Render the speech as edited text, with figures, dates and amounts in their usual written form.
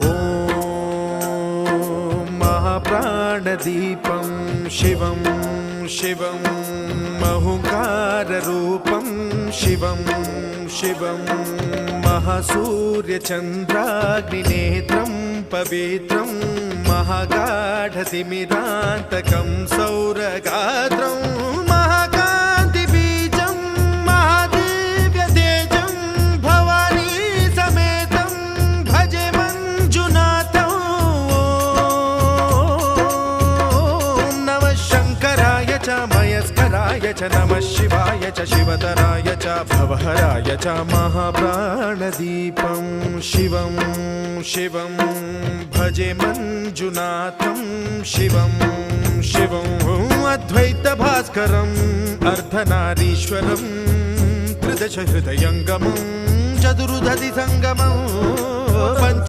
ॐ महाप्राणदीपं शिवं शिवं महुकाररूपं शिवं शिवं महासूर्यचन्द्राग्निनेत्रं पवित्रं महागाढतिमिरान्तकं सौरगात्रं महाकान्तिबीजं महादिव्यतेजं भवानी समेतं भजे मञ्जुनाथं। ॐ नमः शङ्कराय च मयस्कराय च नमः शिवाय च शिवतराय च भवहराय च महाप्राणदीपं शिवं शिवं भजे मञ्जुनाथं शिवं शिवं अद्वैतभास्करम् अर्धनारीश्वरं त्रिदश हृदयङ्गमं चतुर्दधि सङ्गमं